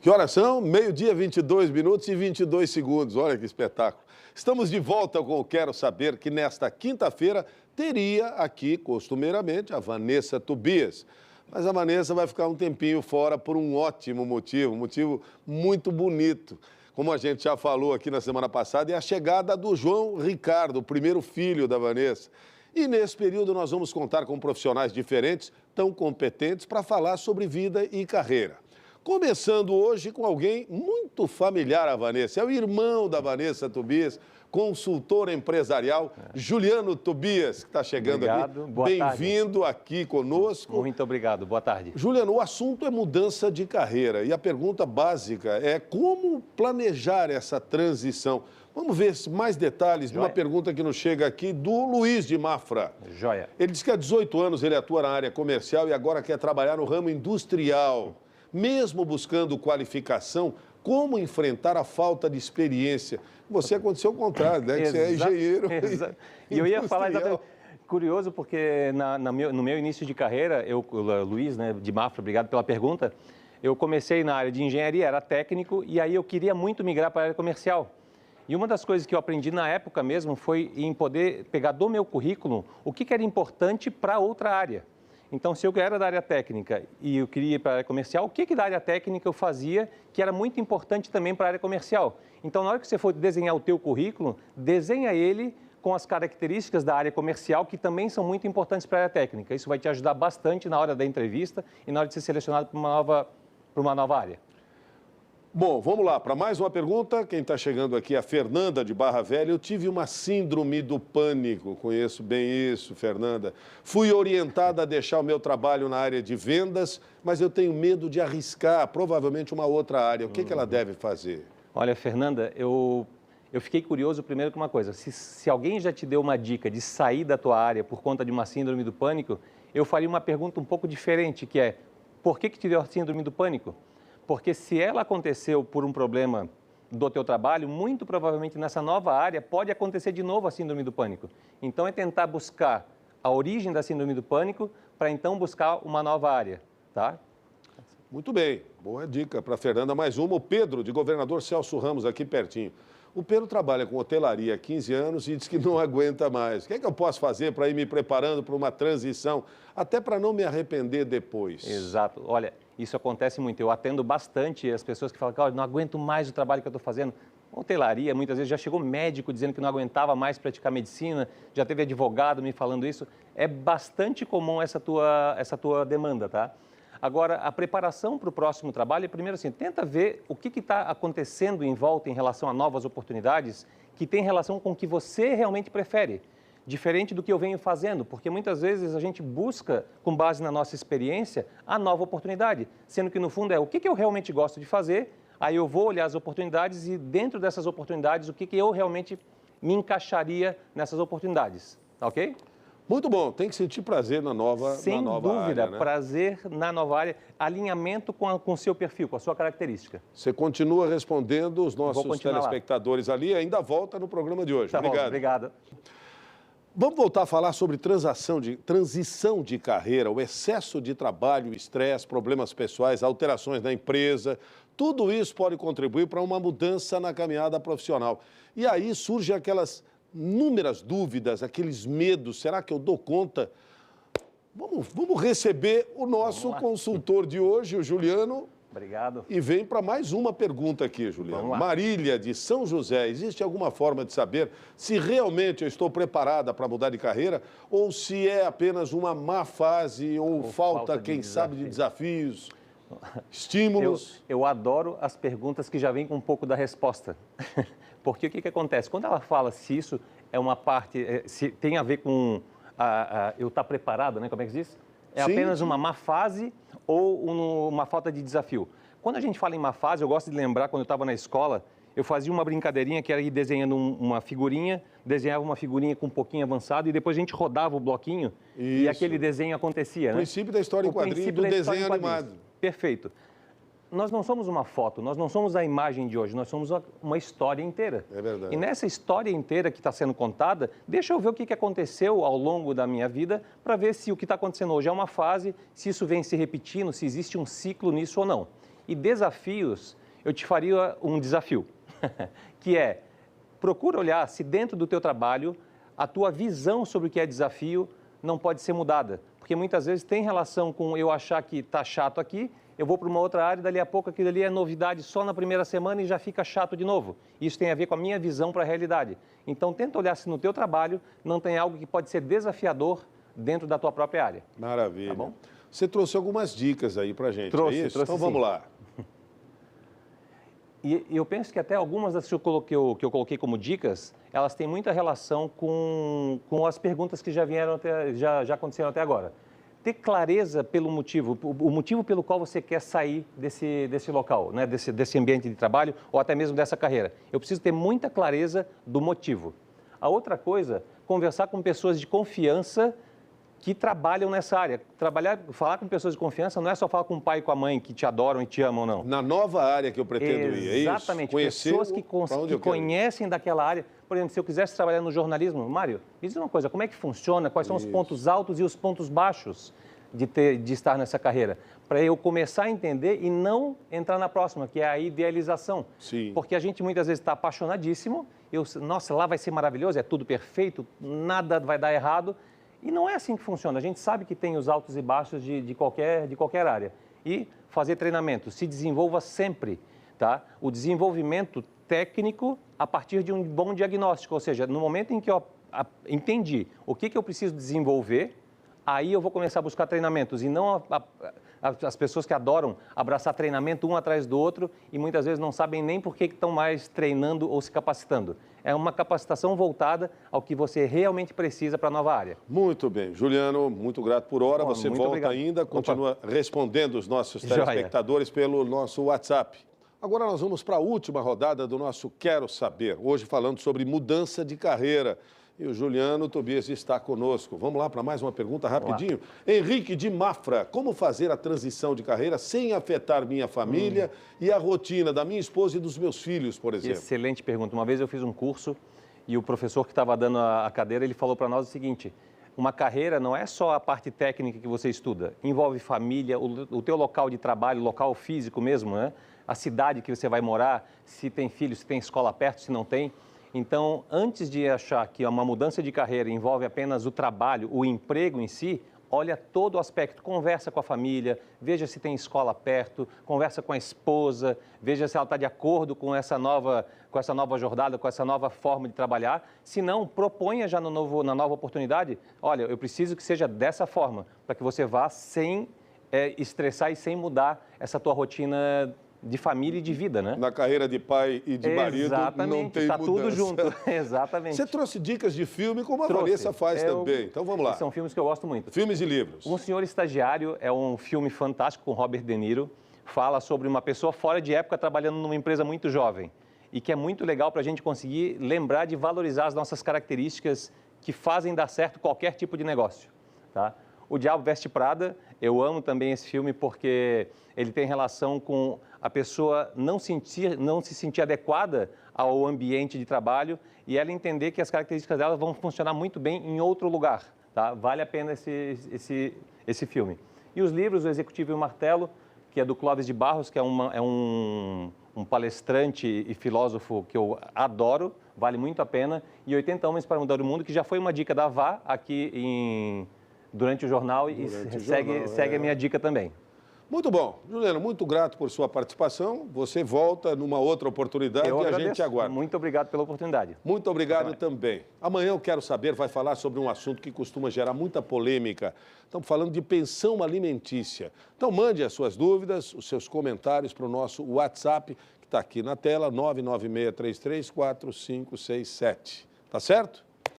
Que horas são? Meio-dia, 22 minutos e 22 segundos. Olha que espetáculo. Estamos de volta com o Quero Saber, que nesta quinta-feira teria aqui, costumeiramente, a Vanessa Tobias. Mas a Vanessa vai ficar um tempinho fora por um ótimo motivo, um motivo muito bonito. Como a gente já falou aqui na semana passada, é a chegada do João Ricardo, o primeiro filho da Vanessa. E nesse período nós vamos contar com profissionais diferentes, tão competentes, para falar sobre vida e carreira. Começando hoje com alguém muito familiar à Vanessa, é o irmão da Vanessa Tobias, consultor empresarial, Juliano Tobias, que está chegando obrigado. aqui. Boa tarde. Bem-vindo aqui conosco. Muito obrigado, boa tarde. Juliano, o assunto é mudança de carreira e a pergunta básica é como planejar essa transição. Vamos ver mais detalhes de uma pergunta que nos chega aqui do Luiz de Mafra. Joia. Ele diz que há 18 anos ele atua na área comercial e agora quer trabalhar no ramo industrial. Mesmo buscando qualificação, como enfrentar a falta de experiência? Você aconteceu o contrário, né? Que você é engenheiro. E eu ia falar exatamente. Curioso, porque no meu início de carreira, Luiz, né, de Mafra, obrigado pela pergunta, eu comecei na área de engenharia, era técnico, e aí eu queria muito migrar para a área comercial. E uma das coisas que eu aprendi na época mesmo foi em poder pegar do meu currículo o que era importante para outra área. Então, se eu era da área técnica e eu queria ir para a área comercial, o que da área técnica eu fazia que era muito importante também para a área comercial? Então, na hora que você for desenhar o teu currículo, desenha ele com as características da área comercial que também são muito importantes para a área técnica. Isso vai te ajudar bastante na hora da entrevista e na hora de ser selecionado para uma nova área. Bom, vamos lá, para mais uma pergunta. Quem está chegando aqui é a Fernanda, de Barra Velha. Eu tive uma síndrome do pânico, conheço bem isso, Fernanda. Fui orientada a deixar o meu trabalho na área de vendas, mas eu tenho medo de arriscar, provavelmente, uma outra área. O que ela deve fazer? Olha, Fernanda, eu fiquei curioso primeiro com uma coisa. Se alguém já te deu uma dica de sair da tua área por conta de uma síndrome do pânico, eu faria uma pergunta um pouco diferente, que é, por que te deu a síndrome do pânico? Porque se ela aconteceu por um problema do teu trabalho, muito provavelmente nessa nova área pode acontecer de novo a síndrome do pânico. Então é tentar buscar a origem da síndrome do pânico para então buscar uma nova área, tá? Muito bem, boa dica para a Fernanda. Mais uma, o Pedro, de Governador Celso Ramos, aqui pertinho. O Pedro trabalha com hotelaria há 15 anos e diz que não aguenta mais. O que é que eu posso fazer para ir me preparando para uma transição, até para não me arrepender depois? Exato. Olha, isso acontece muito. Eu atendo bastante as pessoas que falam que não aguento mais o trabalho que eu estou fazendo. Hotelaria, muitas vezes já chegou médico dizendo que não aguentava mais praticar medicina, já teve advogado me falando isso. É bastante comum essa tua demanda, tá? Agora, a preparação para o próximo trabalho, primeiro assim, tenta ver o que está acontecendo em volta em relação a novas oportunidades que tem relação com o que você realmente prefere, diferente do que eu venho fazendo, porque muitas vezes a gente busca, com base na nossa experiência, a nova oportunidade, sendo que no fundo é o que eu realmente gosto de fazer, aí eu vou olhar as oportunidades e dentro dessas oportunidades, o que eu realmente me encaixaria nessas oportunidades, tá ok? Muito bom, tem que sentir prazer na nova área. Sem dúvida, né? Prazer na nova área, alinhamento com o seu perfil, com a sua característica. Você continua respondendo os nossos telespectadores ali e ainda volta no programa de hoje. Tá bom, obrigado. Vamos voltar a falar sobre transição de carreira, o excesso de trabalho, estresse, problemas pessoais, alterações na empresa. Tudo isso pode contribuir para uma mudança na caminhada profissional. E aí surgem aquelas inúmeras dúvidas, aqueles medos. Será que eu dou conta? Vamos receber o nosso consultor de hoje, o Juliano. Obrigado. E vem para mais uma pergunta aqui, Juliano. Marília, de São José. Existe alguma forma de saber se realmente eu estou preparada para mudar de carreira ou se é apenas uma má fase ou falta quem sabe, de desafios, estímulos? Eu adoro as perguntas que já vêm com um pouco da resposta. Porque o que acontece? Quando ela fala se isso é uma parte, se tem a ver com eu estar preparado, né? Como é que se diz? É apenas uma má fase ou uma falta de desafio. Quando a gente fala em má fase, eu gosto de lembrar, quando eu estava na escola, eu fazia uma brincadeirinha que era ir desenhando uma figurinha, desenhava uma figurinha com um pouquinho avançado e depois a gente rodava o bloquinho e aquele desenho acontecia. O princípio da história em quadrinho, do desenho animado. Perfeito. Nós não somos uma foto, nós não somos a imagem de hoje, nós somos uma história inteira. É verdade. E nessa história inteira que está sendo contada, deixa eu ver o que aconteceu ao longo da minha vida para ver se o que está acontecendo hoje é uma fase, se isso vem se repetindo, se existe um ciclo nisso ou não. E desafios, eu te faria um desafio, que é, procura olhar se dentro do teu trabalho, a tua visão sobre o que é desafio não pode ser mudada. Porque muitas vezes tem relação com eu achar que está chato aqui, eu vou para uma outra área, dali a pouco aquilo ali é novidade só na primeira semana e já fica chato de novo. Isso tem a ver com a minha visão para a realidade. Então, tenta olhar se no teu trabalho não tem algo que pode ser desafiador dentro da tua própria área. Maravilha. Tá bom? Você trouxe algumas dicas aí para a gente, Trouxe, é isso? trouxe Então, vamos lá. E eu penso que até algumas das que eu coloquei como dicas, elas têm muita relação com as perguntas que já vieram já aconteceram até agora. Ter clareza pelo motivo, o motivo pelo qual você quer sair desse local, né? desse ambiente de trabalho ou até mesmo dessa carreira. Eu preciso ter muita clareza do motivo. A outra coisa, conversar com pessoas de confiança que trabalham nessa área. Falar com pessoas de confiança não é só falar com o pai e com a mãe que te adoram e te amam, não. Na nova área que eu pretendo ir, é isso? Exatamente, pessoas que conhecem daquela área. Por exemplo, se eu quisesse trabalhar no jornalismo, Mário, me diz uma coisa, como é que funciona? Quais são os pontos altos e os pontos baixos de estar nessa carreira? Para eu começar a entender e não entrar na próxima, que é a idealização. Sim. Porque a gente muitas vezes está apaixonadíssimo, nossa, lá vai ser maravilhoso, é tudo perfeito, nada vai dar errado. E não é assim que funciona. A gente sabe que tem os altos e baixos de qualquer área. E fazer treinamento, se desenvolva sempre, tá? O desenvolvimento técnico a partir de um bom diagnóstico, ou seja, no momento em que eu entendi o que eu preciso desenvolver, aí eu vou começar a buscar treinamentos e não as pessoas que adoram abraçar treinamento um atrás do outro e muitas vezes não sabem nem por que estão mais treinando ou se capacitando. É uma capacitação voltada ao que você realmente precisa para a nova área. Muito bem. Juliano, muito grato por hora. Bom, você muito volta obrigado. ainda, continua respondendo os nossos telespectadores pelo nosso WhatsApp. Agora nós vamos para a última rodada do nosso Quero Saber. Hoje falando sobre mudança de carreira. E o Juliano Tobias está conosco. Vamos lá para mais uma pergunta rapidinho. Henrique de Mafra, como fazer a transição de carreira sem afetar minha família e a rotina da minha esposa e dos meus filhos, por exemplo? Excelente pergunta. Uma vez eu fiz um curso e o professor que estava dando a cadeira, ele falou para nós o seguinte, uma carreira não é só a parte técnica que você estuda, envolve família, o teu local de trabalho, local físico mesmo, né? A cidade que você vai morar, se tem filho, se tem escola perto, se não tem. Então, antes de achar que uma mudança de carreira envolve apenas o trabalho, o emprego em si, olha todo o aspecto, conversa com a família, veja se tem escola perto, conversa com a esposa, veja se ela está de acordo com essa nova jornada, com essa nova forma de trabalhar. Se não, proponha já na nova oportunidade, olha, eu preciso que seja dessa forma, para que você vá sem estressar e sem mudar essa tua rotina de família e de vida, né? Na carreira de pai e de marido não tem tá mudança. Tudo junto. Exatamente. Você trouxe dicas de filme, como a Vanessa faz também. Então vamos lá. São filmes que eu gosto muito. Filmes e livros. Um Senhor Estagiário é um filme fantástico com Robert De Niro. Fala sobre uma pessoa fora de época trabalhando numa empresa muito jovem. E que é muito legal para a gente conseguir lembrar de valorizar as nossas características que fazem dar certo qualquer tipo de negócio, tá? O Diabo Veste Prada, eu amo também esse filme porque ele tem relação com a pessoa não se sentir adequada ao ambiente de trabalho e ela entender que as características dela vão funcionar muito bem em outro lugar, tá? Vale a pena esse filme. E os livros, O Executivo e o Martelo, que é do Clóvis de Barros, que é um palestrante e filósofo que eu adoro, vale muito a pena. E 80 Homens para Mudar o Mundo, que já foi uma dica da Vá aqui durante o jornal e segue a minha dica também. Muito bom. Juliano, muito grato por sua participação. Você volta numa outra oportunidade e a gente aguarda. Muito obrigado pela oportunidade. Muito obrigado também. Amanhã eu Quero Saber vai falar sobre um assunto que costuma gerar muita polêmica. Estamos falando de pensão alimentícia. Então mande as suas dúvidas, os seus comentários para o nosso WhatsApp, que está aqui na tela, 996334567. Tá certo?